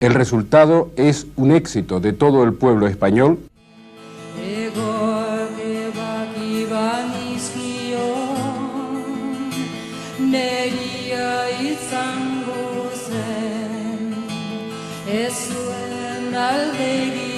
El resultado es un éxito de todo el pueblo español. Ez zuen alde